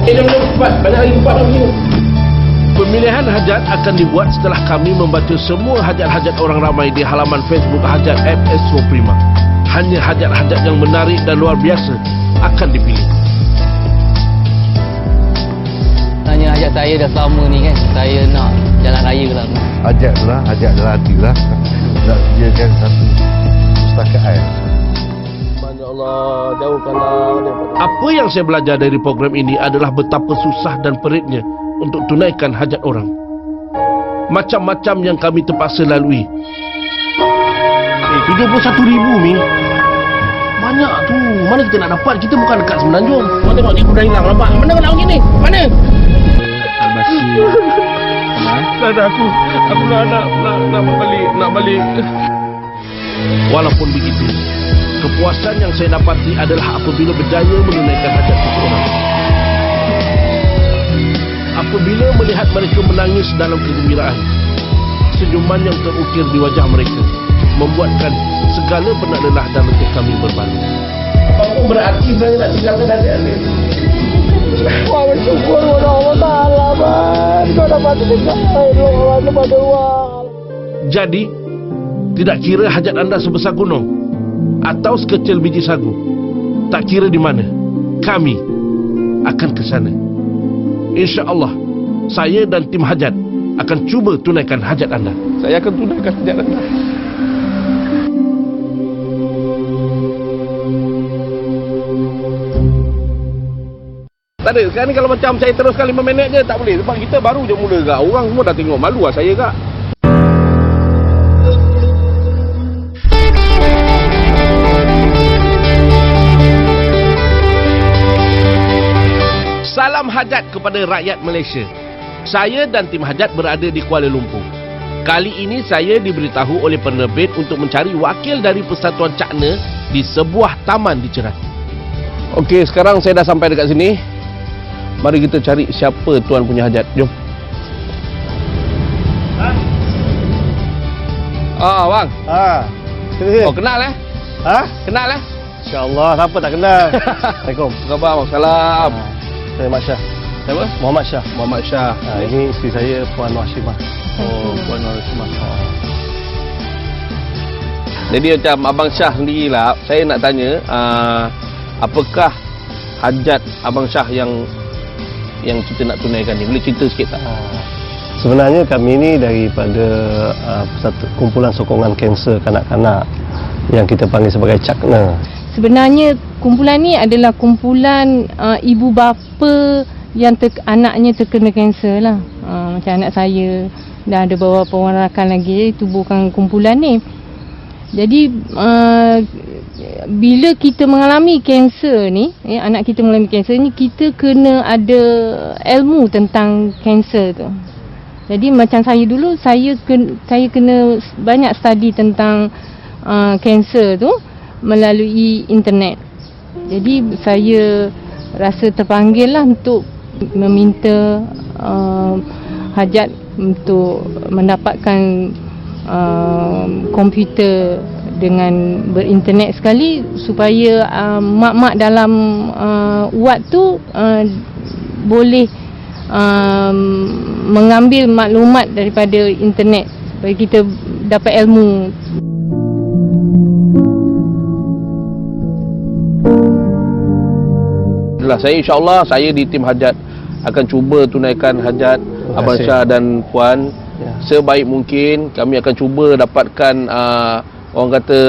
Jom cepat. Banyak lagi tempat nak pergi. Pemilihan hajat akan dibuat setelah kami membaca semua hajat-hajat orang ramai di halaman Facebook Hajat FSO Prima. Hanya hajat-hajat yang menarik dan luar biasa akan dipilih. Tanya hajat saya dah selama ni kan. Saya nak jalan raya lah. Hajat tu lah, hajat dalam hati lah. Nak sediakan satu pustakaan. Ya Allah, jauhkanlah daripada... Apa yang saya belajar dari program ini adalah betapa susah dan peritnya untuk tunaikan hajat orang. Macam-macam yang kami terpaksa lalui. 71,000 Mi. Banyak tu. Mana kita nak dapat? Kita bukan dekat Semenanjung. Mana tengok cikgu dah hilang. Nampak? Mana nak pergi ni? Mana? Tak ada aku nak balik. Walaupun begitu, kepuasan yang saya dapati adalah apabila berjaya menunaikan hajat seseorang. Apabila melihat mereka menangis dalam kegembiraan, senyuman yang terukir di wajah mereka membuatkan segala penat lelah dan letih kami berbaloi. Apa berarti saya nak tinggalkan adik-adik? Wah, bersyukur kepada Allah Ta'ala, man. Kau dapat tinggal Allah kepada Allah. Jadi, tidak kira hajat anda sebesar gunung atau sekecil biji sagu, tak kira di mana, kami akan ke sana. InsyaAllah, saya dan tim hajat akan cuba tunaikan hajat anda. Saya akan tunaikan hajat anda. Tak ada, sekarang ni kalau macam saya teruskan 5 minit je tak boleh. Sebab kita baru je mula kak. Orang semua dah tengok, malu lah saya kak. Salam hajat kepada rakyat Malaysia. Saya dan tim hajat berada di Kuala Lumpur. Kali ini saya diberitahu oleh penerbit untuk mencari wakil dari Persatuan Cakna di sebuah taman di Ceras. Okey, sekarang saya dah sampai dekat sini. Mari kita cari siapa tuan punya hajat. Jom. Bang. Sini. Oh, kenal Kenal InsyaAllah, siapa tak kenal. Assalamualaikum. Apa khabar bang? Salam. Saya Mak Syah. Siapa? Muhammad Syah. Muhammad Syah. Ini isteri saya, Puan Nur Hashimah. Oh, Puan Nur Hashimah. Jadi macam Abang Syah sendirilah, saya nak tanya, apakah hajat Abang Syah yang kita nak tunaikan ni? Boleh cerita sikit tak? Sebenarnya kami ni daripada kumpulan sokongan kanser kanak-kanak yang kita panggil sebagai Cakna. Sebenarnya kumpulan ni adalah kumpulan ibu bapa yang anaknya terkena kanser lah. Macam anak saya dah ada beberapa orang rakan lagi tubuhkan kumpulan ni. Jadi bila kita mengalami kanser ni, anak kita mengalami kanser ni, kita kena ada ilmu tentang kanser tu. Jadi macam saya dulu, saya kena banyak study tentang kanser tu melalui internet. Jadi saya rasa terpanggil lah untuk meminta hajat untuk mendapatkan komputer dengan berinternet sekali supaya mak-mak dalam wad tu boleh mengambil maklumat daripada internet supaya kita dapat ilmu. Saya insyaAllah, saya di tim hajat akan cuba tunaikan hajat Abang Syah dan Puan. Sebaik mungkin kami akan cuba dapatkan orang kata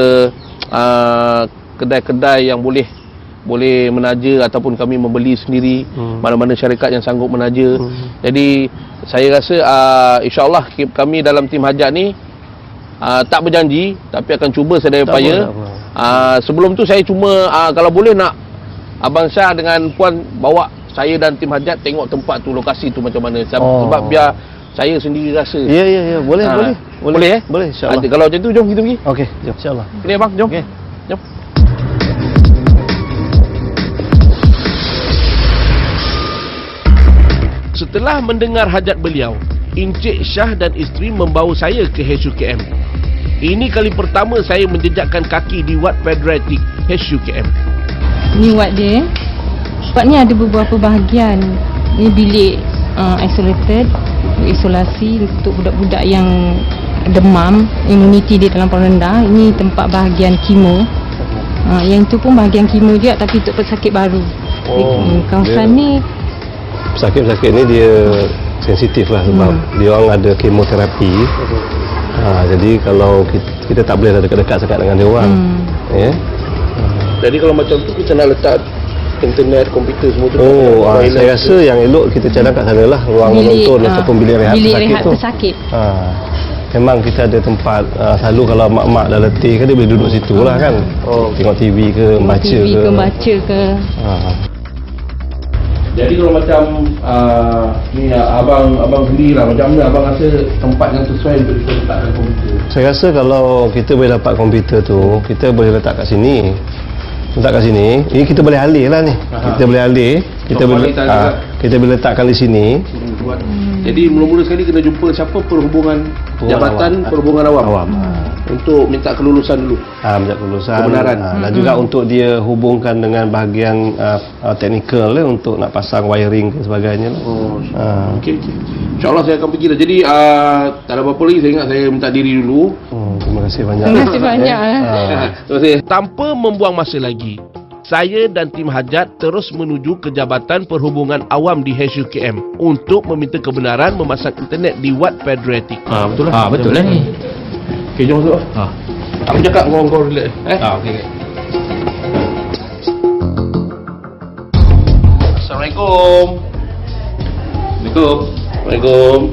kedai-kedai yang boleh menaja ataupun kami membeli sendiri, mana-mana syarikat yang sanggup menaja. Jadi saya rasa insyaAllah kami dalam tim hajat ni tak berjanji tapi akan cuba sedaya upaya. Sebelum tu saya cuma kalau boleh nak Abang Syah dengan Puan bawa saya dan tim hajat tengok tempat tu, lokasi tu macam mana. Sebab biar saya sendiri rasa. Ya, boleh. Boleh Boleh, insyaAllah. Kalau macam tu, jom kita pergi. Okey, jom, insyaAllah. Sini abang, jom. Okey. Jom. Setelah mendengar hajat beliau, Encik Syah dan isteri membawa saya ke HUKM. Ini kali pertama saya menjejakkan kaki di Wad Federatik HUKM. Ni wad dia. Sebab ni ada beberapa bahagian. Ni bilik isolated, isolasi untuk budak-budak yang demam, imuniti dia terlampau rendah. Ini tempat bahagian kemo. Yang itu pun bahagian kemo juga, tapi untuk pesakit baru. Kawasan ni Pesakit-pesakit ni dia sensitif lah sebab dia orang ada kemoterapi. Jadi kalau kita tak boleh dekat-dekat sangat dengan dia orang. Ya. Jadi kalau macam tu kita nak letak internet, komputer semua tu. Saya rasa yang elok kita cadang kat sana lah, ruang menonton ataupun bilik rehat pesakit tu. Memang kita ada tempat, selalu kalau mak-mak dah letih kan dia boleh duduk situ lah kan. Tengok TV ke, baca ke. Jadi kalau macam ni abang sendirilah, macam mana abang rasa tempat yang sesuai untuk kita letakkan komputer? Saya rasa kalau kita boleh dapat komputer tu, kita boleh letak kat sini. Ini kita boleh alih lah ni. Kita boleh alih. Kita boleh letakkan di sini. Jadi mula-mula sekali kena jumpa siapa perhubungan jabatan perhubungan awam. Untuk minta kelulusan dulu. Minta kelulusan. Kebenaran. Dan juga untuk dia hubungkan dengan bahagian teknikal untuk nak pasang wiring ke sebagainya lah. Okey. InsyaAllah saya akan pergi dah. Jadi tak ada apa-apa lagi, saya ingat saya minta diri dulu. Terima kasih banyak. Terima kasih banyak. Terima kasih. Tanpa membuang masa lagi, saya dan tim Hajat terus menuju ke Jabatan Perhubungan Awam di HUKM untuk meminta kebenaran memasang internet di Wat Patriotic. Betul lah. Betul lah ni. Okey, jom masuk. Aku cakap kau relax. Okey. Assalamualaikum. Assalamualaikum.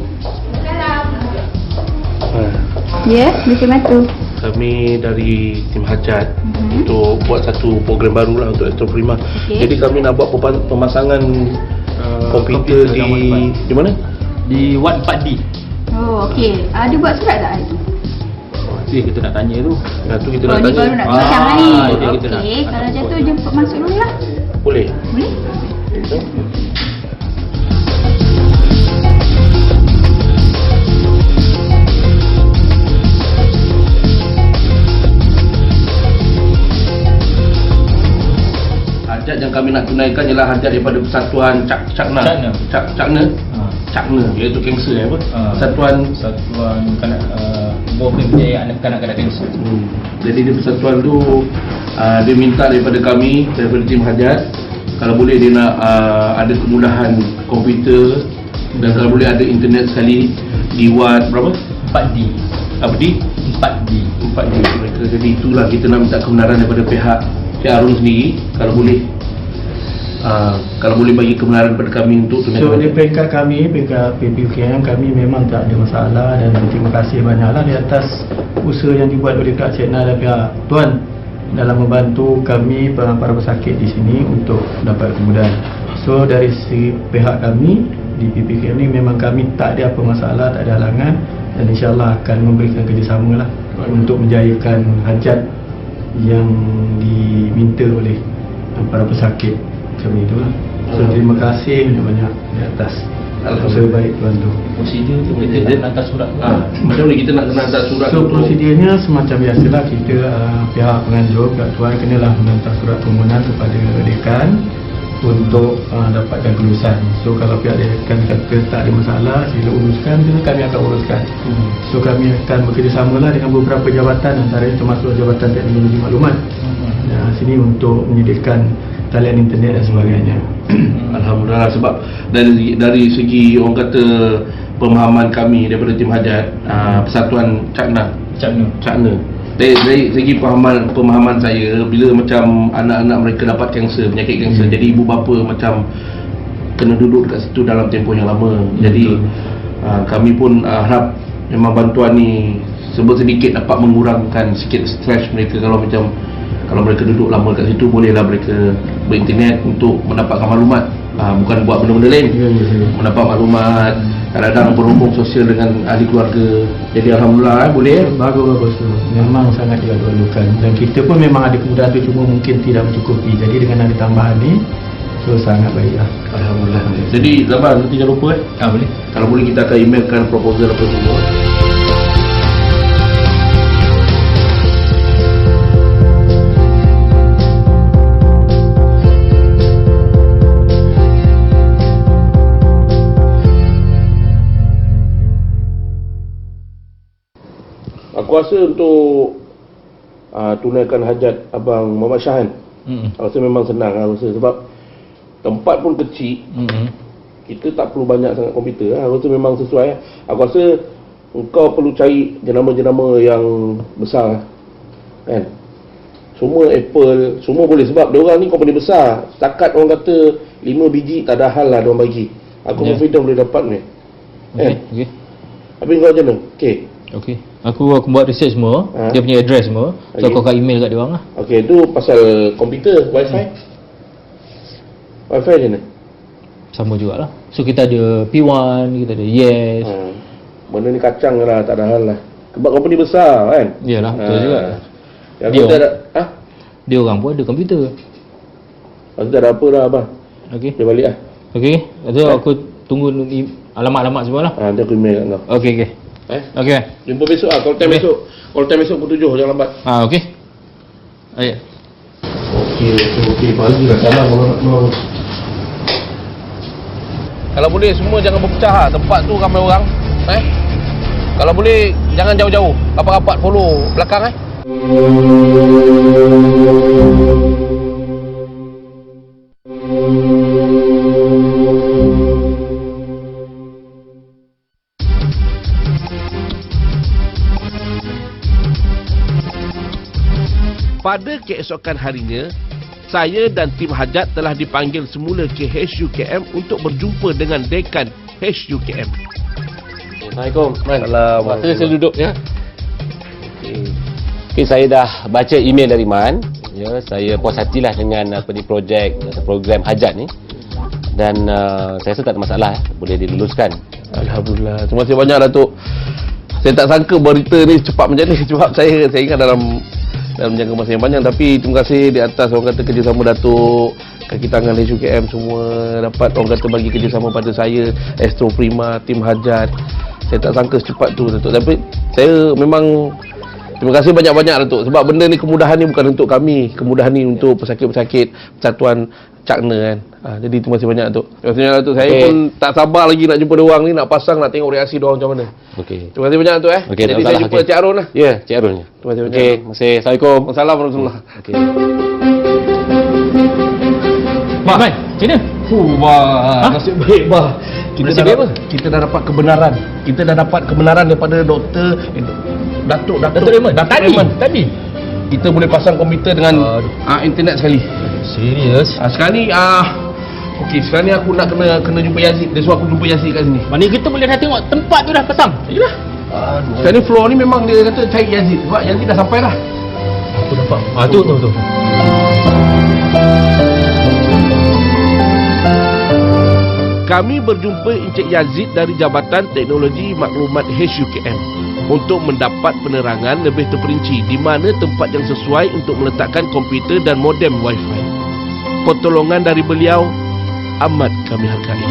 Ya, boleh bantu. Kami dari tim Hajat untuk buat satu program baru lah untuk Astro Prima. Jadi kami nak buat pemasangan komputer di mana? Di Wat 4D. Oh, okey. Ada buat surat tak hari tu? Kita nak tanya tu. Tu kita Oh, nak ni tanya. baru nak bincang lah ni. jadi kita nak. Okey, kalau jatuh jemput masuk dulu lah. Boleh? Boleh? Hajat yang kami nak tunaikan ialah hajat daripada Persatuan Cakna, iaitu kanser apa? Persatuan Bawah Pembiayaan Kanak-kanak Kanser. Jadi dia persatuan tu dia minta daripada kami, daripada tim Hajat, kalau boleh dia nak ada kemudahan komputer dan kalau boleh ada internet sekali di Wat berapa? 4D. Apa di? 4D. Mereka. Jadi itulah kita nak minta kebenaran daripada pihak Arun sendiri, kalau boleh bagi kebenaran kepada kami untuk So di peringkat kami, peringkat PPUKM, kami memang tak ada masalah dan terima kasih banyaklah di atas usaha yang dibuat oleh pihak Cekna dan pihak Tuan dalam membantu kami para pesakit di sini untuk dapat kemudahan. So dari segi pihak kami di PPUKM ni memang kami tak ada apa masalah, tak ada halangan dan insyaAllah akan memberikan kerjasama lah untuk menjayakan hajat yang diminta oleh para pesakit macam itulah. So terima kasih banyak-banyak di atas usaha baik tuan tu. Prosedur tu kita nak hantar surat. Macam ni kita nak kena hantar surat. So prosedurnya semacam biasalah, kita pihak penganjur, pihak tuan kenalah menghantar surat permohonan kepada dekan untuk dapatkan kelulusan. So kalau pihak dekan kata tak ada masalah, sila uruskan, kami akan uruskan. So kami akan bekerjasamalah dengan beberapa jabatan, antaranya termasuk Jabatan Teknologi Maklumat sini untuk menyediakan talian internet dan sebagainya. Alhamdulillah, sebab dari segi orang kata pemahaman kami daripada tim Hajat, Persatuan Cakna. Dari segi pemahaman saya, bila macam anak-anak mereka dapat kanser, penyakit kanser, jadi ibu bapa macam kena duduk dekat situ dalam tempoh yang lama. Jadi kami pun harap memang bantuan ni sedikit dapat mengurangkan sikit stres mereka. Kalau mereka duduk lama kat situ, bolehlah mereka berinternet untuk mendapatkan maklumat, bukan buat benda-benda lain. Mendapat maklumat, kadang-kadang berhubung sosial dengan ahli keluarga. Jadi alhamdulillah boleh. Bagus tu. Memang sangat diperlukan dan kita pun memang ada kemudahan tu, cuma mungkin tidak mencukupi. Jadi dengan ada tambahan ni, so sangat baiklah. Alhamdulillah. Jadi Zaman, nanti jangan lupa Boleh. kalau boleh kita akan emailkan proposal apa semua. Aku rasa untuk tunaikan hajat Abang Muhammad Syahan, aku rasa memang senang. Aku rasa sebab tempat pun kecil, kita tak perlu banyak sangat komputer. Aku rasa memang sesuai. Aku rasa engkau perlu cari jenama-jenama yang besar, kan? Semua Apple, semua boleh, sebab diorang ni company besar. Setakat orang kata 5 biji tak ada hal lah diorang bagi. Aku confident boleh dapat ni. Okey. Habis kau macam mana? Okey. Aku buat research semua, dia punya address semua. So aku akan email kat dia orang lah. Okey, tu pasal komputer, wifi. Wifi je ni. Sama jugalah. So kita ada P1, kita ada Yes. Benda ni kacang je lah, tak ada hal lah. Sebab company besar kan. Yalah, betul juga. Yang Dia kita ada, Dia orang pun ada komputer. Lepas tu tak ada apa dah abang. Okey. Dia balik lah. Okey. Lepas tu aku tunggu alamat-alamat semua lah. Nanti aku email kat kau. Okey. Okey. Jumpa besok lah. Call time besok. Call time besok pukul 7, jangan lambat. Okey. Ayo. Okey. Pagi dah salam kalau nak keluar. Kalau boleh semua jangan berpecah lah. Tempat tu ramai orang. Kalau boleh jangan jauh-jauh. Rapat-rapat follow belakang Pada keesokan harinya, saya dan tim hajat telah dipanggil semula ke HUKM untuk berjumpa dengan Dekan HUKM. Assalamualaikum. Assalamualaikum. Saya duduk ya. Okay, saya dah baca email dari Man. Ya, saya puas hatilah dengan projek atau program hajat ni. Dan saya rasa tak ada masalah, boleh diluluskan. Alhamdulillah. Terima kasih banyak Datuk. Saya tak sangka berita ni cepat macam ni sebab saya ingat dalam jangka masa yang panjang, tapi terima kasih di atas orang kata kerjasama Datuk, kaki tangan HUKM semua dapat orang kata bagi kerjasama pada saya, Astro Prima, tim hajat. Saya tak sangka secepat tu Datuk, tapi saya memang terima kasih banyak-banyak Datuk, sebab benda ni, kemudahan ni bukan untuk kami, kemudahan ni untuk pesakit-pesakit Persatuan Cakna kan. Jadi terima kasih banyak Datuk. Terima kasih banyak Datuk. Saya pun tak sabar lagi nak jumpa diorang ni, nak pasang, nak tengok reaksi diorang macam mana. Okey. Terima kasih banyak Datuk Okey, jadi saya jumpa Cik Arun lah. Ya, Cik Arun. Terima kasih banyak. Okey, terima kasih. Assalamualaikum. Assalamualaikum warahmatullahi. Okey. Mak, macam mana? Nasib baik bah. Nasib baik apa? Kita dah dapat kebenaran. Kita dah dapat kebenaran daripada Datuk Raymond. Tadi. Kita boleh pasang komputer dengan internet sekali. Serius? Sekarang ni okey, sekarang ni aku nak kena jumpa Yazid. Dia suruh aku jumpa Yazid kat sini. Mana kita boleh dah tengok tempat tu dah pasang. Yalah. Sekarang ni floor ni memang dia kata cari Yazid. Sebab Yazid dah sampai dah. Aku nampak. Tu. Kami berjumpa Encik Yazid dari Jabatan Teknologi Maklumat HUKM untuk mendapat penerangan lebih terperinci di mana tempat yang sesuai untuk meletakkan komputer dan modem Wi-Fi. Pertolongan dari beliau amat kami hargai.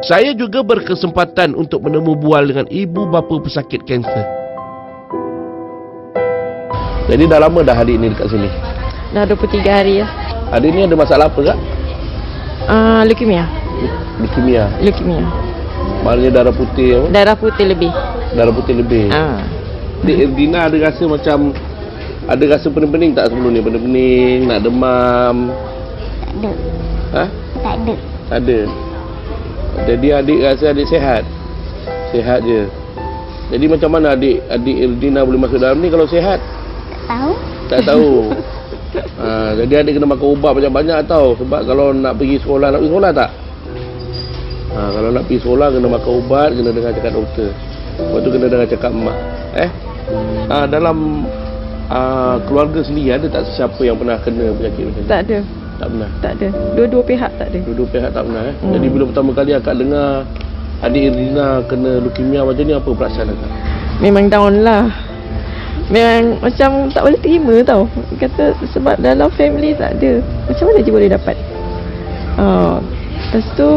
Saya juga berkesempatan untuk menemu bual dengan ibu bapa pesakit kanser. Jadi dah lama dah adik ni dekat sini? Dah 23 hari ya. Adik ni ada masalah apa kak? Leukemia. Leukemia. Maknanya darah putih apa? Darah putih lebih. Darah putih lebih. Adik Erdina ada rasa macam, ada rasa pening-pening tak sebelum ni? Pening-pening, nak demam? Tak ada. Tak ada. Tak ada. Jadi adik rasa adik sihat? Sihat je. Jadi macam mana adik Erdina boleh masuk dalam ni kalau sihat? Tahu? Tak tahu. Jadi adik kena makan ubat banyak-banyak tau. Sebab kalau nak pergi sekolah tak? Kalau nak pergi sekolah kena makan ubat, kena dengar cakap doktor. Lepas tu kena dengar cakap mak. Dalam keluarga sendiri ada tak siapa yang pernah kena penyakit macam ni? Tak ada. Tak pernah? Tak ada. Dua-dua pihak tak ada. Dua-dua pihak tak pernah Jadi bila pertama kali akak dengar adik Erdina kena leukemia macam ni, apa perasaan akak? Memang down lah. Memang macam tak boleh terima tau. Kata sebab dalam family tak ada. Macam mana dia boleh dapat? Lepas tu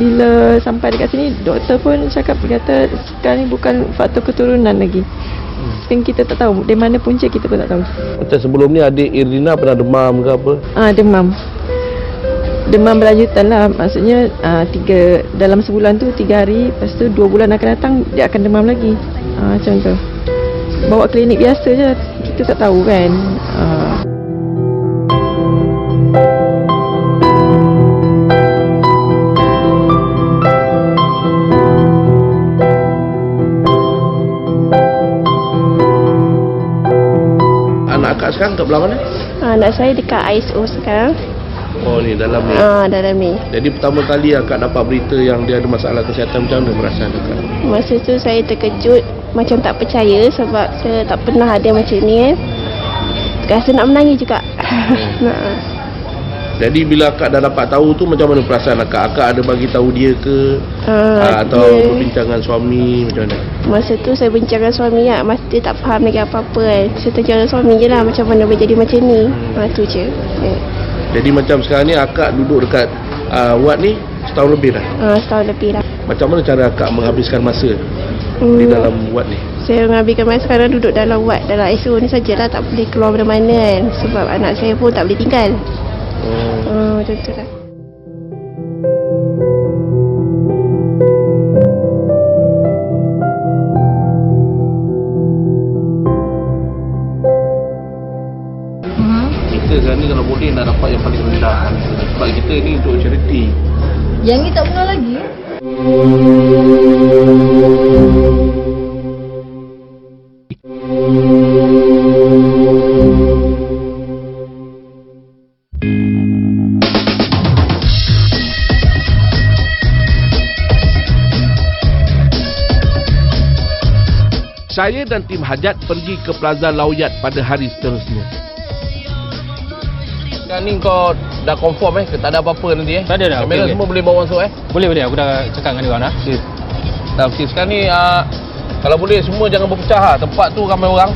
bila sampai dekat sini, doktor pun cakap, kata sekarang ni bukan faktor keturunan lagi. Yang kita tak tahu, dari mana punca kita pun tak tahu. Macam sebelum ni adik Irina pernah demam ke apa? Demam. Demam berlanjutan lah. Maksudnya dalam sebulan tu 3 hari, lepas tu 2 bulan akan datang dia akan demam lagi. Macam tu. Bawa klinik biasa je, kita tak tahu kan. Anak akak sekarang kat belah mana? Anak saya dekat ISO sekarang. Oh ni dalam ni. Dalam ni. Jadi pertama kali akak dapat berita yang dia ada masalah kesihatan, macam mana perasaan akak? Masa tu saya terkejut, macam tak percaya sebab saya tak pernah ada macam ni kan. Rasa nak menangis juga. Jadi bila akak dah dapat tahu tu, macam mana perasaan akak? Akak ada bagi tahu dia ke? Atau berbincang dengan suami, macam mana? Masa tu saya bincang dengan suami lah. Masa dia tak faham lagi apa-apa kan. Saya tanya suami je lah macam mana boleh jadi macam ni. Tu je. Jadi macam sekarang ni akak duduk dekat ward ni setahun lebih dah? Setahun lebih dah. Macam mana cara akak menghabiskan masa di dalam ward ni? Saya menghabiskan masa sekarang duduk dalam ward, dalam ICU ni sajalah, tak boleh keluar mana-mana kan. Sebab anak saya pun tak boleh tinggal. Macam tu lah. Kita sekarang ni kalau boleh nak dapat yang paling rendah. Sebab kita ni untuk charity. Yang ni tak pernah lagi. Saya dan tim hajat pergi ke Plaza Lauyat pada hari seterusnya. Sekarang ni kau dah confirm tak ada apa-apa nanti Tak ada dah. Kamera okey. semua boleh bawa masuk Boleh, aku dah cakap dengan dia orang dah. Okey. Dah okey. Sekarang ni kalau boleh semua jangan berpecah tempat tu ramai orang.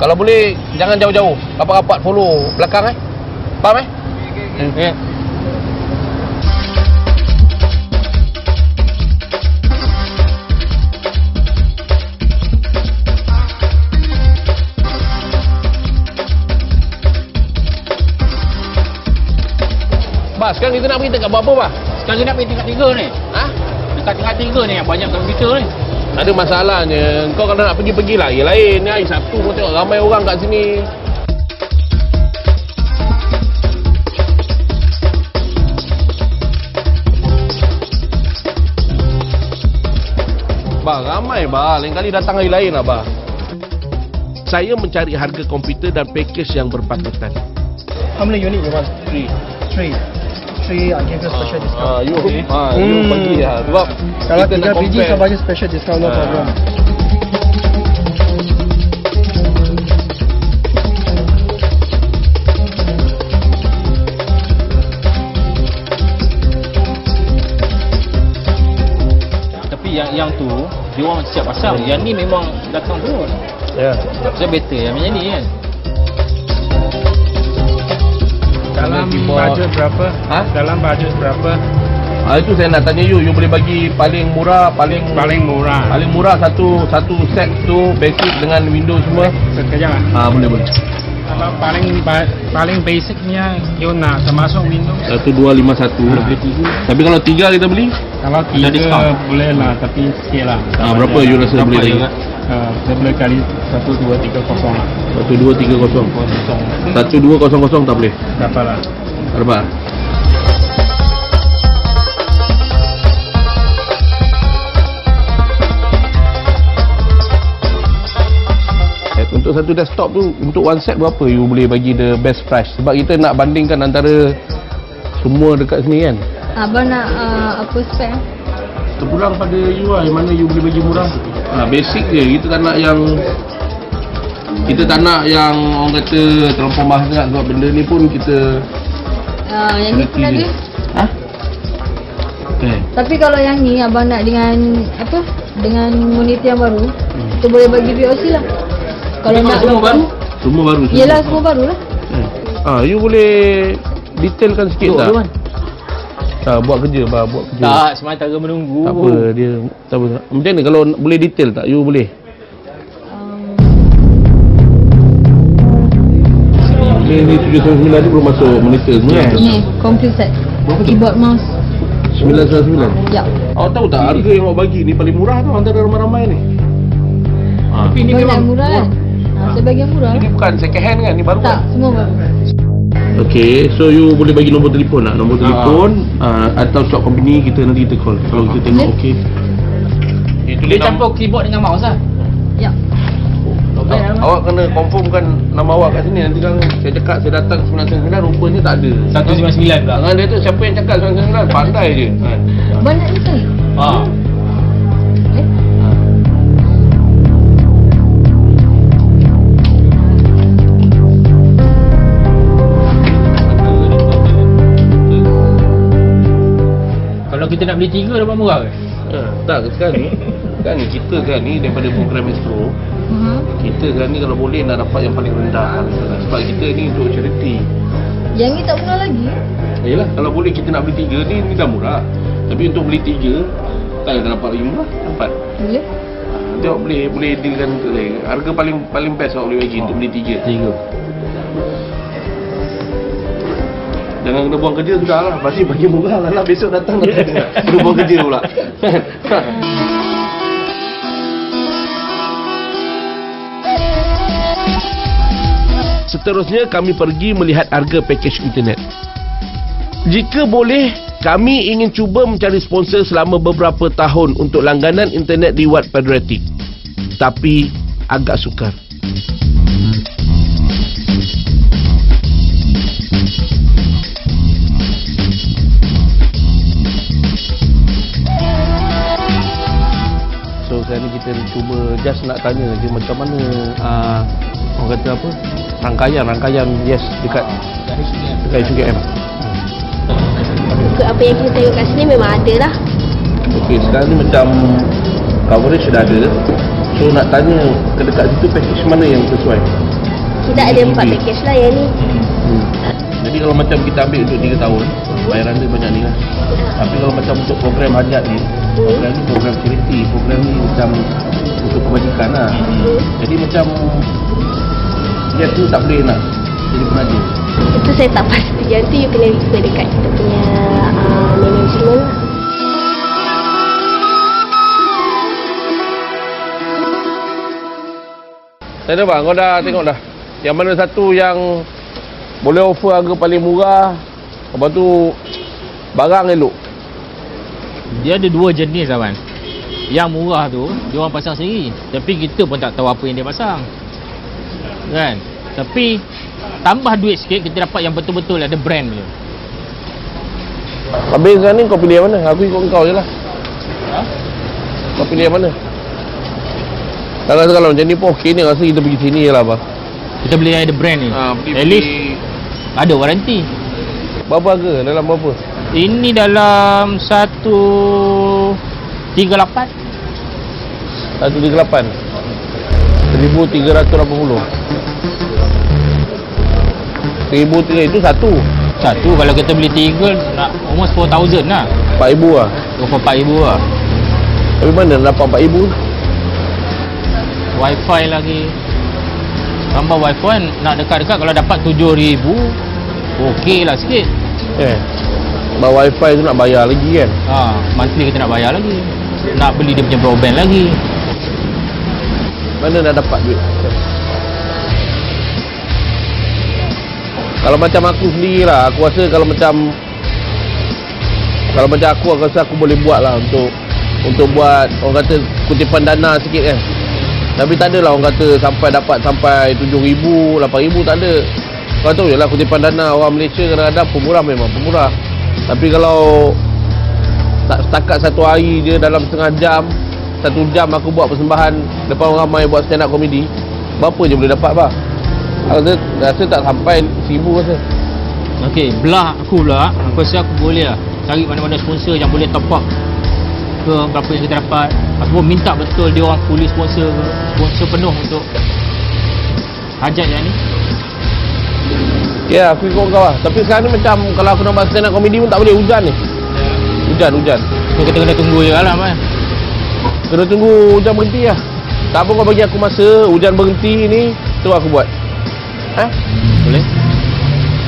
Kalau boleh jangan jauh-jauh. Rapat-rapat follow belakang Faham Okey. Bah, sekarang kita nak pergi dekat apa, Bah? Sekarang kita nak pergi tingkat 3 ni. Dekat tingkat 3 ni yang banyak komputer ni. Ada masalahnya. Kau kalau nak pergi-pergilah yang lain. Ni hari Sabtu kau tengok ramai orang kat sini. Bah, ramai bah. Lain kali datang hari lain lah, Bah. Saya mencari harga komputer dan pakej yang berpatutan. How many unit you want? 3. 3, I give you special discount. You pergi lah. Sebab kalau kita 3 nak biji, compare. saya bagi special discount, no problem. Tapi yang tu dia orang siap pasang. Yang ni memang datang turun. Ya. So better yang macam ni kan. Dalam budget berapa? Dalam budget berapa? Itu saya nak tanya you boleh bagi paling murah, paling murah. Paling murah satu set tu basic dengan Windows semua. Sekejap Boleh. Kalau paling basicnya you nak termasuk Windows. 1251. Tapi kalau 3 kita beli? Kalau 3 boleh lah, tapi sikit lah. Berapa you rasa boleh lagi? Saya boleh kali 1230 lah. 1230. 1200 tak boleh? Dapat lah. Berapa? Untuk satu desktop tu, untuk one set berapa you boleh bagi the best price? Sebab kita nak bandingkan antara semua dekat sini kan. Abang nak apa spek? Terpulang pada you lah, yang mana you boleh bagi murah. Basic je, kita tak nak yang orang kata terlampau mahal sangat. Sebab benda ni pun kita Yang ni pun ada. Tapi kalau yang ni abang nak dengan apa? Dengan monitor yang baru, kita boleh bagi VOC lah. Kalau nak semua baru? Semua baru. Yelah, semua baru lah. You boleh detailkan sikit tak? Buat kerja, buat kerja. Tak, sementara menunggu. Tak apa, dia tak apa. Macam ni kalau boleh detail tak? You boleh? Ni 799 tu belum masuk monitor semua kan? Ni, computer set. Keyboard mouse. 999. Ya. Awak tahu tak harga yang awak bagi ni paling murah tu antara ramai-ramai ni? Tapi ni memang murah kan? Saya bagi yang murah. Ini bukan second hand kan? Ni baru Tak, kan? semua baru. Okay, so you boleh bagi nombor telefon tak? Nombor telefon atau shop company kita nanti kita call. Kalau kita tengok okey. dia campur keyboard dengan mouse lah. Ya. Awak kena confirmkan nama awak kat sini. Nanti kalau saya cakap saya datang 999 rupanya tak ada. 199 pula. Dia tu siapa yang cakap 999 pandai je. Banyak ni sekali. Kalau kita nak beli 3 dapat murah ke? Tak, sekarang ni kita sekarang ni daripada program Astro, kita sekarang ni kalau boleh nak dapat yang paling rendah. Sebab kita ni untuk charity. Yang ni tak murah lagi. Yalah, kalau boleh kita nak beli 3 ni dah murah. Tapi untuk beli 3 tak ada dapat lagi murah. Dapat. Boleh. Nanti awak boleh dealkan untuk saya. Harga paling best awak boleh bagi untuk beli 3. Jangan kena buang kerja sudah lah. Pasti bagi murah lah, besok datang kena buang kerja pula. Seterusnya kami pergi melihat harga pakej internet. Jika boleh, kami ingin cuba mencari sponsor selama beberapa tahun untuk langganan internet di Wat Patriotic. Tapi agak sukar. So sekarang ni kita cuba just nak tanya je macam mana orang kata apa, rangkaian yes dekat SUGM. Apa yang kita tengok kat sini memang ada lah. Okey, sekarang ni macam coverage sudah ada. So nak tanya ke dekat situ package mana yang sesuai? Kita ada 4 pakej lah yang ni. Jadi kalau macam kita ambil untuk 3 tahun, bayaran dia banyak ni lah. Tapi kalau macam untuk program hajat ni, program ni program charity, program ni macam untuk kebajikan lah. Jadi macam dia tu tak boleh nak jadi penaja. Itu saya tak pasti. Yang tu you kena refer dekat kita punya management lah. Tak ada bang, kau dah tengok dah. Yang mana satu yang boleh offer harga paling murah, lepas tu barang elok. Dia ada 2 jenis Awan. Yang murah tu dia orang pasang sendiri, tapi kita pun tak tahu apa yang dia pasang, kan? Tapi tambah duit sikit kita dapat yang betul-betul ada brand dia. Habis sekarang ni kau pilih yang mana? Aku ikut kau je lah. Kau pilih yang mana? Kalau macam ni pun okey ni, rasa kita pergi sini je lah bang. Kita beli yang ada brand ni. At least ada waranti. Berapa harga? Dalam berapa? Ini dalam 138. 138 1,380. 1,300 itu satu. Kalau kita beli 3 nak almost 4,000 lah. 4,000 lah. 4,000 lah. Tapi mana nak dapat 4,000? Wifi lagi. Tambah wifi nak dekat-dekat, kalau dapat 7,000 okey lah sikit. Sebab wifi tu nak bayar lagi kan. Monthly kita nak bayar lagi. Nak beli dia punya broadband lagi. Mana nak dapat duit? Kalau macam aku sendirilah, aku rasa kalau macam aku rasa aku boleh buat lah untuk buat orang kata kutipan dana sikit kan. Tapi tak adalah orang kata dapat sampai 7,000, 8,000 tak ada. Kau tahu je lah kutipan dana orang Malaysia kadang-kadang pemurah, memang pemurah. Tapi kalau tak setakat satu hari je, dalam setengah jam, 1 jam aku buat persembahan depan orang ramai buat stand up comedy, berapa je boleh dapat bah? Rasa tak sampai 1,000 rasa. Okey, aku rasa aku boleh lah cari mana-mana sponsor yang boleh top up ke berapa yang kita dapat, ataupun minta betul dia orang fully sponsor penuh untuk hajat yang ni. Ya, aku ikut kau lah. Tapi sekarang ni macam kalau aku nak buat stand up comedy pun tak boleh, hujan ni. hujan. So kita kena tunggu je lah Man. Kena tunggu hujan berhenti lah. Tak apa kau bagi aku masa hujan berhenti ni, tu aku buat. Boleh.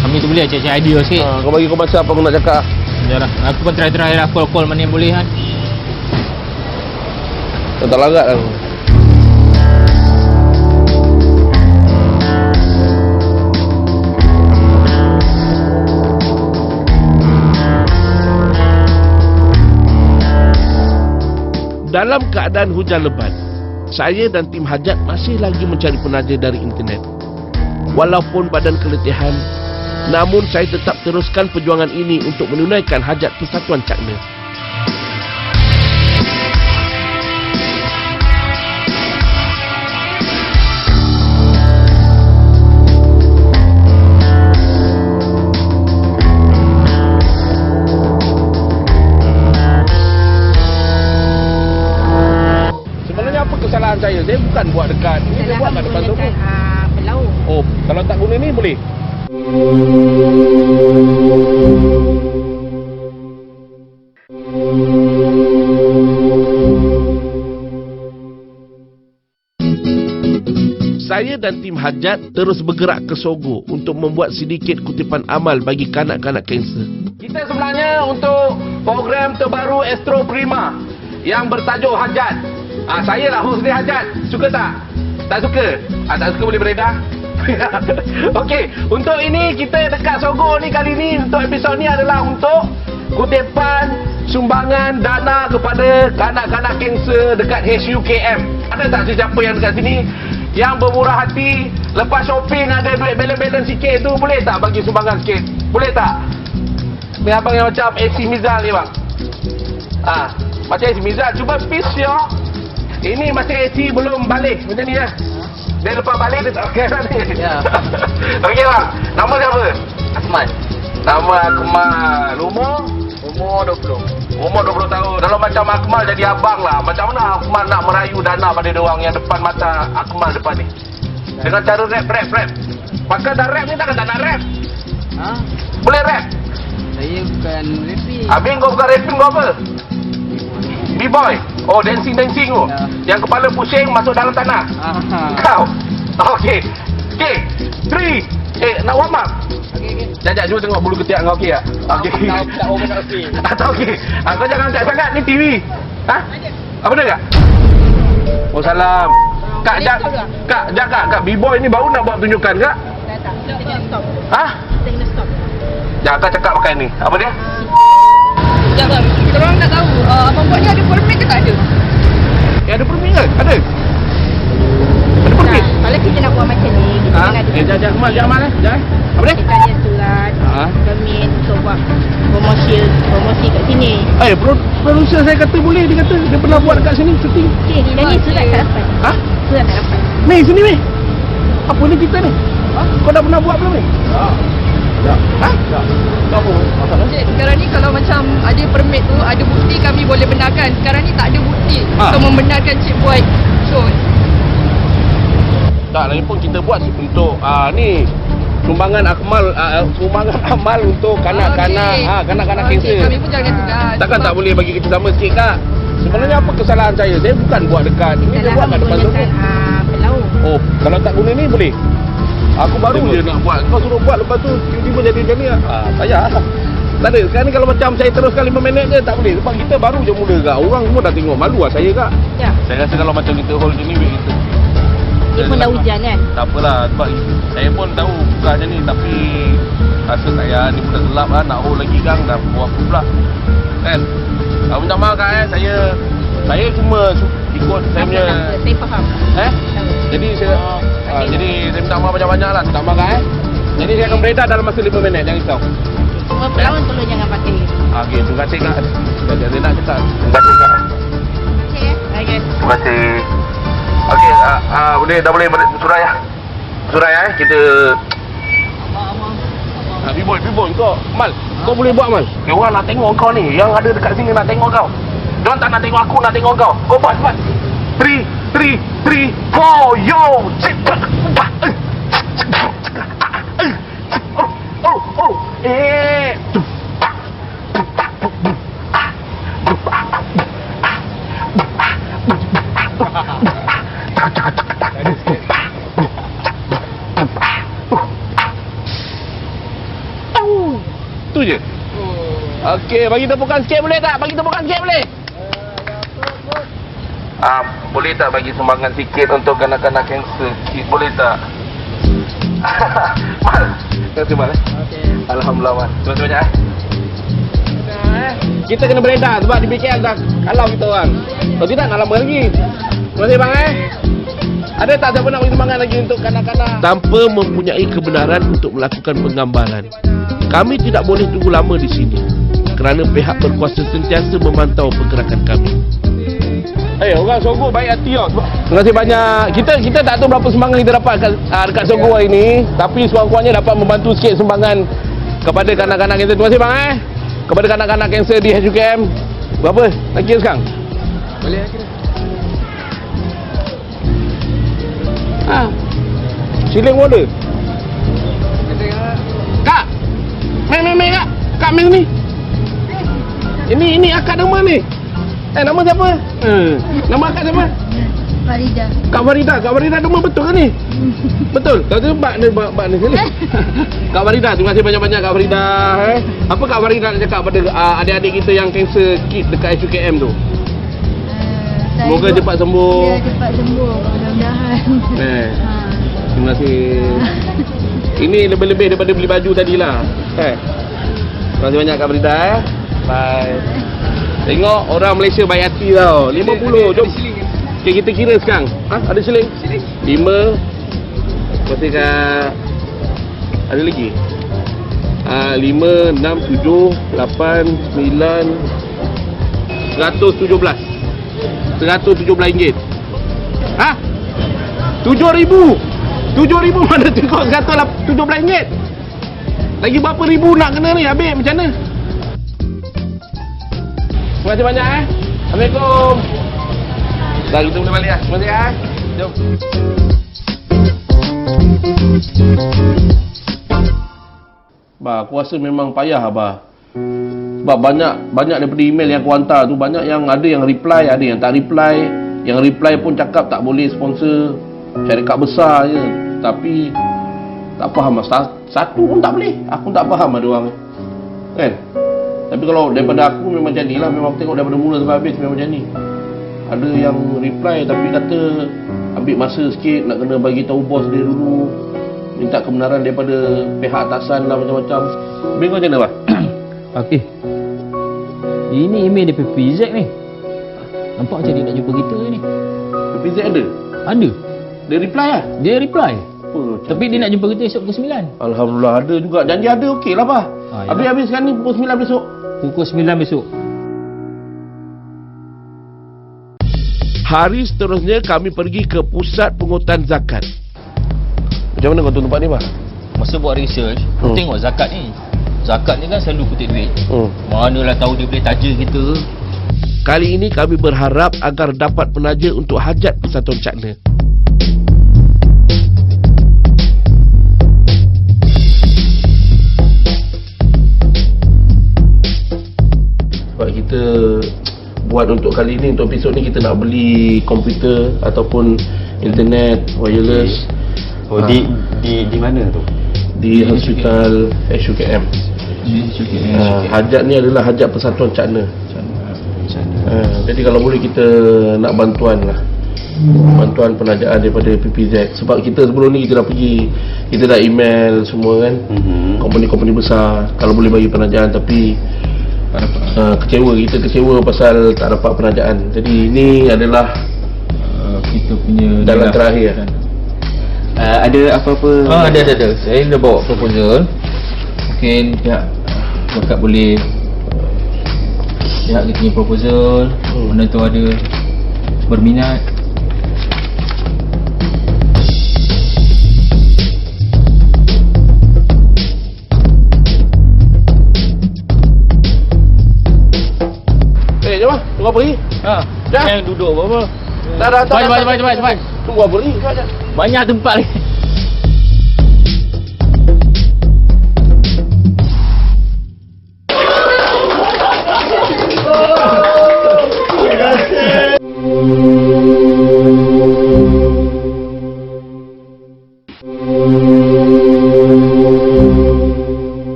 Kami tu boleh cari idea sikit. Kau bagi kau masa apa aku nak cakap. Yalah, aku pun try lah call mana yang boleh kan. Kau tak larat lah. Dalam keadaan hujan lebat, saya dan tim hajat masih lagi mencari penaja dari internet. Walaupun badan keletihan, namun saya tetap teruskan perjuangan ini untuk menunaikan hajat Persatuan Cakna. Kesalahan saya bukan buat dekat ni, saya buat kat depan tu. Pelaut. Oh, kalau tak guna ni boleh? Saya dan tim hajat terus bergerak ke Sogo untuk membuat sedikit kutipan amal bagi kanak-kanak kanser. Kita sebenarnya untuk program terbaru Astro Prima yang bertajuk Hajat. Saya lah host dia hajat. Suka tak? Tak suka? Tak suka boleh beredar? Okey, untuk ini kita dekat Sogo ni kali ni, untuk episod ni adalah untuk kutipan sumbangan dana kepada kanak-kanak kanser dekat HUKM. Ada tak sesiapa yang dekat sini yang bermurah hati, lepas shopping ada duit balance sikit tu, boleh tak bagi sumbangan sikit? Boleh tak? Ni abang yang macam AC Mizal ni bang. Macam AC Mizal, cuba peace yo. Ini masih AC belum balik macam ni lah. Dia lepas balik dia tak pakai dah ni. Ya. Okey bang, nama siapa? Akmal. Nama Akmal. Umur 20. Umur 20 tahun. Kalau macam Akmal jadi abang lah, macam mana Akmal nak merayu dana pada diorang yang depan mata Akmal depan ni? Dengan cara rap. Pakai dah rap ni takkan tak nak rap? Boleh rap? Saya bukan rapping. Habis kau bukan rapping, kau apa? B-boy. Oh, dancing tu. Yang kepala pusing masuk dalam tanah. Kau. Okey. 3. Nak warm up? Okey. Jajak cuba tengok bulu ketiak kau okey tak? Okey. Tak okey. Kau jangan angkat sangat ni TV. Apa dia kak? Oh, salam. Kak jaga B-boy ni baru nak buat tunjukkan kak? Tak. Kita kena stop. Kita kena stop. Jangan kau cakap pakai ni. Apa dia? Sekejap bang, kita orang nak tahu abang buat ni ada permit ke tak ada? Ada permit ke? Ada? Ada permit? Kalau kita nak buat macam ni, kita kena ada Jangan Amal, jangan. Apa dia? kita ada surat permit untuk buat promosi kat sini. Producer saya kata boleh, dia kata dia pernah buat dekat sini syuting. Okey, dan ni surat tak dapat. Surat tak dapat. Mei, sini Mei. Apa ni kita ni? Kau dah pernah buat belum ni? Tak apa masalah. Cik, sekarang ni kalau macam ada permit tu, ada bukti kami boleh benarkan. Sekarang ni tak ada bukti untuk membenarkan cik buat show. Tak, lagi pun kita buat untuk ni sumbangan amal untuk kanak-kanak kanak-kanak kanser. Kami pun jalankan tugas. Takkan tak boleh bagi kita sama sikit kak? Sebenarnya apa kesalahan saya? Saya bukan buat dekat ini, saya buat kat depan tu. Pelaut. Oh, kalau tak guna ni boleh? Aku baru je nak buat. Kau suruh buat lepas tu tiba-tiba jadi macam ni. Payah. Tak ada. Sekarang ni kalau macam saya teruskan 5 minit je tak boleh. Sebab kita baru je mula kak. Orang semua dah tengok. Malu lah saya kak. Ya. Saya rasa kalau macam kita hold je ni kita. Dia pun dah hujan kan? Tak apalah. Sebab saya pun tahu bukan macam ni. Tapi rasa saya ni pun dah gelap lah. Nak hold lagi kan. Dah buat apa pula. Kan? Minta maaf kak Saya cuma ikut saya punya. Saya faham. Jadi saya minta maaf banyak-banyak lah. Minta maaf kan Jadi saya akan beredar dalam masa 5 minit. Jangan risau. Semua pelawan tolong jangan pakai. Okey, terima kasih kak. Dia nak cakap. Terima kasih kak. Okey. Terima kasih. Okey, dah boleh surai kita. B-boy kau. Mal, kau boleh buat Mal. Orang nak tengok kau ni. Yang ada dekat sini nak tengok kau. Diorang tak nak tengok aku, nak tengok kau. Kau buat cepat. 3, 4, yo. Tu je. Okey, bagi tepukan sikit boleh tak? Bagi tepukan sikit boleh? Boleh tak bagi sumbangan sikit untuk kanak-kanak kanser? Boleh tak? Mal. Terima kasih, Mal. Okey. Alhamdulillah, Mal. Terima kasih banyak. Kita kena beredar sebab di BKL dah kalau kita orang. Kalau tidak, nak lama lagi. Terima kasih, bang. Ada tak siapa nak bagi sumbangan lagi untuk kanak-kanak? Tanpa mempunyai kebenaran untuk melakukan penggambaran, kami tidak boleh tunggu lama di sini kerana pihak berkuasa sentiasa memantau pergerakan kami. Orang Sogor baik hati tau. Terima kasih banyak. Kita tak tahu berapa sumbangan kita dapat dekat Sogor hari ni, tapi sekurang-kurangnya dapat membantu sikit sumbangan kepada kanak-kanak kanser. Terima kasih, bang. Kepada kanak-kanak kanser di HUKM. Berapa? Nak kira sekarang? Boleh kira. Siling order. Kak. Main kak. Kak main ni. Ini akak nama ni. Nama siapa? Nama akak siapa? Farida. Kak Farida nama betul ke ni? Betul? Kalau tu bak ni sini. Kak Farida, terima kasih banyak-banyak Kak Farida. Apa Kak Farida nak cakap pada adik-adik kita yang kanser kit dekat HUKM tu? Semoga cepat sembuh. Ya, cepat sembuh mudah-mudahan. Terima kasih. Ini lebih-lebih daripada beli baju tadilah. Terima kasih banyak Kak Farida. Bye. Tengok orang Malaysia baik hati tau. 50, jom. Okay, kita kira sekarang. Ada seling? 5. Terima kasih Kak. Ada lagi? 5, 6, 7, 8, 9, 117. RM117. 7,000. 7,000 mana cukup RM117? Lagi berapa ribu nak kena ni? Habis macam mana? Terima kasih banyak Assalamualaikum. Dah kita boleh balik Terima kasih Jom. Aku rasa memang payah sebab banyak daripada email yang aku hantar tu, banyak yang ada yang reply, ada yang tak reply. Yang reply pun cakap tak boleh sponsor syarikat besar je. Tapi tak faham satu pun tak boleh. Aku tak faham ada orang kan. Tapi kalau daripada aku memang macam ni lah. Memang aku tengok daripada mula sampai habis memang macam ni. Ada yang reply tapi kata ambil masa sikit, nak kena bagi tahu bos dia dulu, minta kebenaran daripada pihak atasan lah, macam-macam. Bingung macam mana, Pak? Okey. Ini email dari PPZ ni. Nampak macam dia nak jumpa kita ni. PPZ ada? Ada. Dia reply lah? Dia reply. Tapi dia nak jumpa kita esok pukul 9. Alhamdulillah ada juga. Janji ada okey lah, Pak. Habis sekarang ni pukul 9 besok. Pukul 9 besok. Hari seterusnya kami pergi ke pusat pungutan zakat. Macam mana kau tahu tempat ni, Pak? Masa buat research, tengok zakat ni. Zakat ni kan selalu kutip duit. Manalah tahu dia boleh taja kita. Kali ini kami berharap agar dapat penaja untuk hajat Persatuan Cakna. Sebab kita buat untuk kali ni, untuk episod ni kita nak beli komputer ataupun internet wireless. Di mana tu? Di hospital HUKM. Hajat ni adalah hajat Persatuan Cakna. Jadi kalau boleh kita nak bantuan lah, bantuan penajaan daripada PPZ. Sebab kita sebelum ni kita dah pergi, kita dah email semua kan, company-company besar kalau boleh bagi penajaan, tapi kita kecewa pasal tak dapat penajaan. Jadi ini adalah kita punya dalam terakhir. Ada apa-apa? Ada. Saya dah bawa proposal. Mungkin pihak zakat boleh, pihak kita punya proposal, mana tu ada berminat. Jom lah, tunggu apa lagi? Dah? Yang duduk apa-apa. Dah. Cepat. Tunggu apa lagi? Banyak tempat lagi.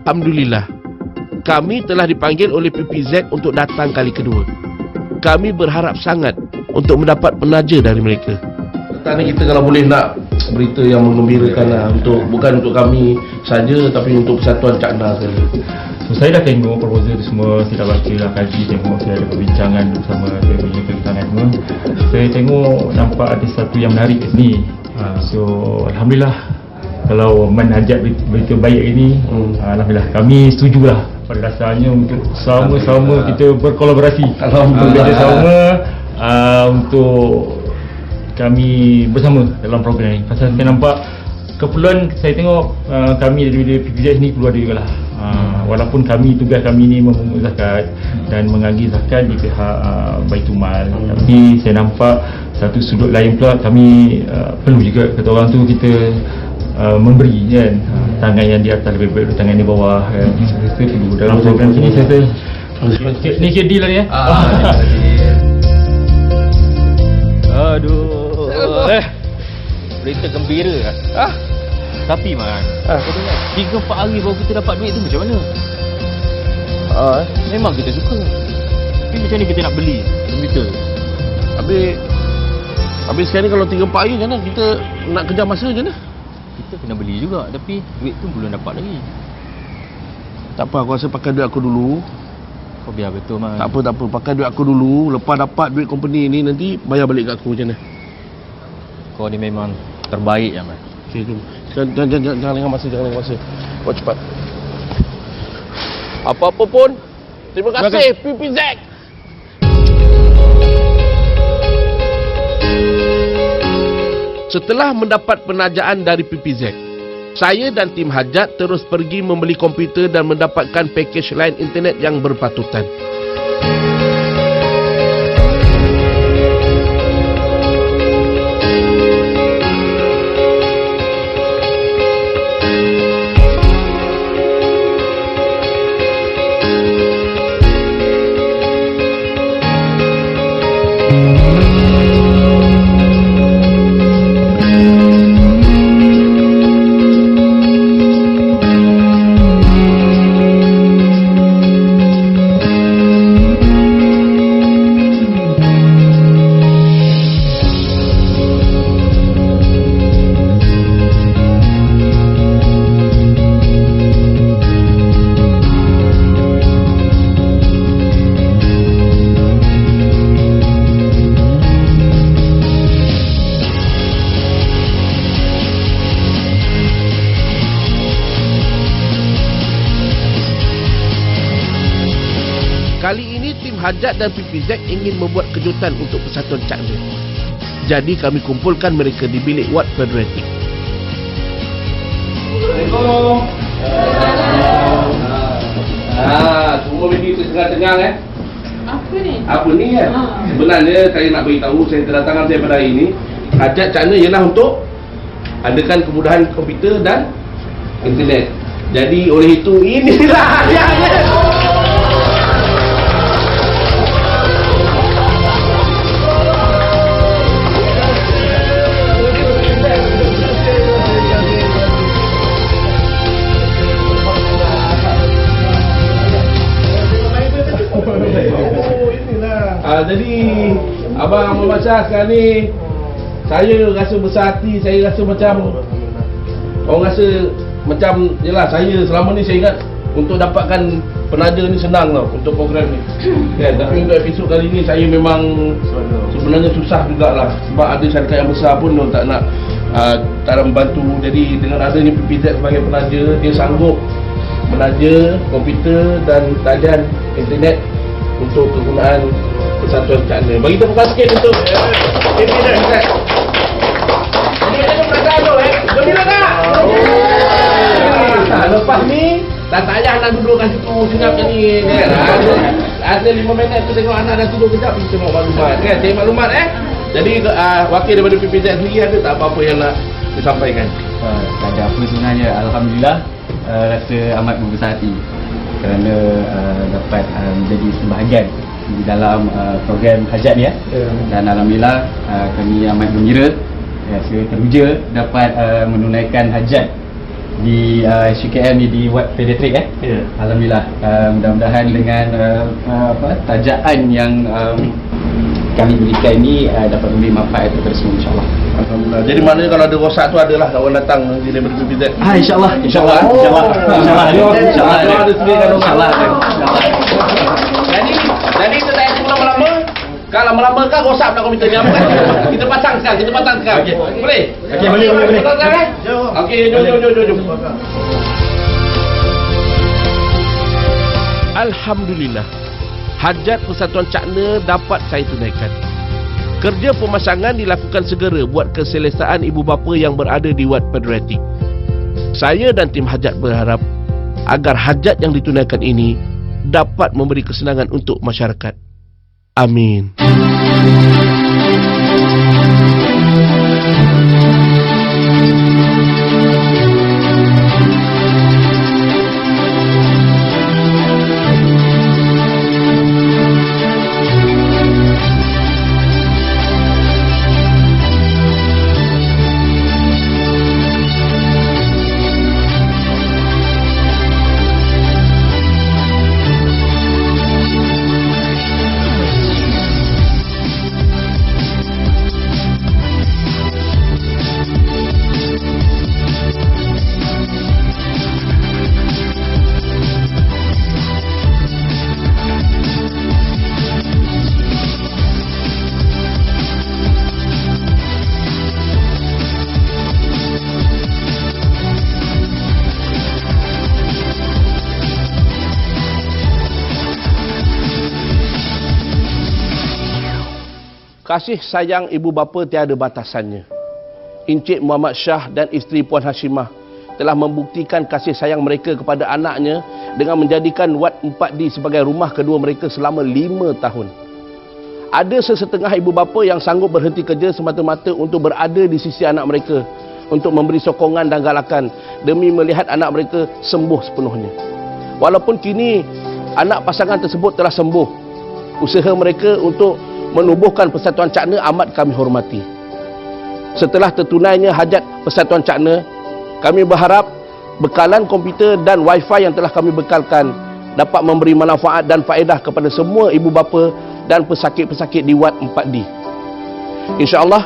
Alhamdulillah, kami telah dipanggil oleh PPZ untuk datang kali kedua. Kami berharap sangat untuk mendapat penaja dari mereka. Tadi kita kalau boleh nak berita yang menggembirakan lah, bukan untuk kami saja tapi untuk Persatuan Cakna sekali. So, saya dah tengok proposal tu semua, saya dah baca, dah kaji, tengok, saya ada perbincangan bersama saya punya kegiatan semua. Saya tengok nampak ada satu yang menarik kat sini. So Alhamdulillah, kalau menhajat berita baik ini, Alhamdulillah kami setujulah pada dasarnya untuk sama-sama kita berkolaborasi. Alhamdulillah. Bersama untuk kami bersama dalam program ini. Pasal saya nampak keperluan, saya tengok kami dari PPZ ni keluar juga lah. Walaupun tugas kami ni memungut zakat dan mengagih zakat di pihak Baitul Mal, tapi saya nampak satu sudut lain pula kami perlu juga kata orang tu kita memberi kan, tangan yang di atas lebih baik tangan di bawah kan. Saya perlu dalam program sini saya ni kira deal lah ya. Aduh. Berita gembira lah. Tapi Man, 3-4 hari baru kita dapat duit tu macam mana? Memang kita suka. Tapi macam ni kita nak beli komputer. Habis sekarang ni kalau 3-4 hari macam mana? Kita nak kejar masa macam mana? Kita kena beli juga, tapi duit tu belum dapat lagi. Tak apa, aku rasa pakai duit aku dulu. Kau biar betul Man. Tak apa, pakai duit aku dulu. Lepas dapat duit company ni nanti bayar balik kat aku macam mana? Kau ni memang terbaik ya Man. Okay, jom. Jangan lengah masa, Buat cepat. Apa-apa pun, terima kasih PPZ. Setelah mendapat penajaan dari PPZ, saya dan tim hajat terus pergi membeli komputer dan mendapatkan pakej lain internet yang berpatutan. Kali ini tim hajat dan PPZ ingin membuat kejutan untuk Persatuan Cakna. Jadi kami kumpulkan mereka di bilik Wad Federatif. Assalamualaikum. Semua pergi tercengang-cengang Apa ni kan? Sebenarnya saya nak beritahu, saya kedatangan saya pada hari ini, hajat Cakna ialah untuk adakan kemudahan komputer dan internet. Jadi oleh itu inilah hadiahnya. Jadi Abang Muhammad Shah sekarang ni, saya rasa besar hati. Saya rasa macam orang rasa macam yelah, saya selama ni saya ingat untuk dapatkan penaja ni senang tau untuk program ni kan? Tapi untuk episod kali ni saya memang sebenarnya susah jugalah, sebab ada syarikat yang besar pun tak nak tak nak membantu. Jadi dengan adanya PPZ sebagai penaja, dia sanggup menaja komputer dan tajan internet untuk kegunaan Persatuan Cakna. Bagi tepuk tangan sikit untuk PPZ. Jadi kita perasaan tu gembira tak? Lepas ni tak payah nak duduk kat situ senyap macam ni kan. Ada 5 minit tu tengok anak dah tidur kejap, pergi tengok maklumat kan. Cari maklumat Jadi wakil daripada PPZ sendiri ada tak apa-apa yang nak disampaikan? Tak ada apa sebenarnya. Alhamdulillah, rasa amat berbesar hati kerana dapat menjadi sebahagian di dalam program hajat ni dan Alhamdulillah kami amat gembira, saya teruja dapat menunaikan hajat di SUKM ni di Wad Pediatrik Alhamdulillah. Mudah-mudahan dengan tajaan yang kami berikan ini dapat memberi manfaat kepada semua, insyaAllah. Alhamdulillah. Jadi maknanya kalau ada rosak tu adalah kawan datang nanti daripada PPZ. InsyaAllah. InsyaAllah. Jadi kita tak payah lama-lama. Kalau lama-lama kan rosak pula komputer ni apa kan? Kita pasang sekarang. Okey. Boleh? Okey, boleh. Okey, jom. Alhamdulillah, hajat Persatuan Cakna dapat saya tunaikan. Kerja pemasangan dilakukan segera buat keselesaan ibu bapa yang berada di Wad Pediatrik. Saya dan tim hajat berharap agar hajat yang ditunaikan ini dapat memberi kesenangan untuk masyarakat. Amin. Kasih sayang ibu bapa tiada batasannya. Encik Muhammad Shah dan isteri Puan Hashimah telah membuktikan kasih sayang mereka kepada anaknya dengan menjadikan Wad 4D sebagai rumah kedua mereka selama 5 tahun. Ada sesetengah ibu bapa yang sanggup berhenti kerja semata-mata untuk berada di sisi anak mereka, untuk memberi sokongan dan galakan demi melihat anak mereka sembuh sepenuhnya. Walaupun kini anak pasangan tersebut telah sembuh, usaha mereka untuk menubuhkan Persatuan Cakna amat kami hormati. Setelah tertunainya hajat Persatuan Cakna, kami berharap bekalan komputer dan wifi yang telah kami bekalkan dapat memberi manfaat dan faedah kepada semua ibu bapa dan pesakit-pesakit di Wad 4D. InsyaAllah,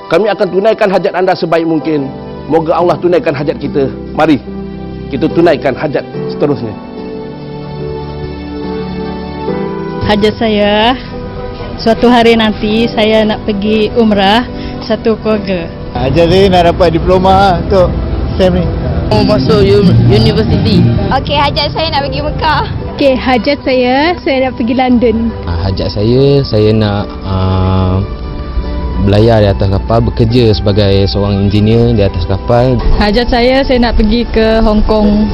kami akan tunaikan hajat anda sebaik mungkin. Moga Allah tunaikan hajat kita. Mari kita tunaikan hajat seterusnya. Hajat saya, suatu hari nanti saya nak pergi umrah satu keluarga. Jadi nak dapat diploma untuk STEM ni. Mau masuk universiti. Okey, hajat saya nak pergi Mekah. Okey, hajat saya nak pergi London. Hajat saya nak belayar di atas kapal, bekerja sebagai seorang engineer di atas kapal. Hajat saya nak pergi ke Hong Kong.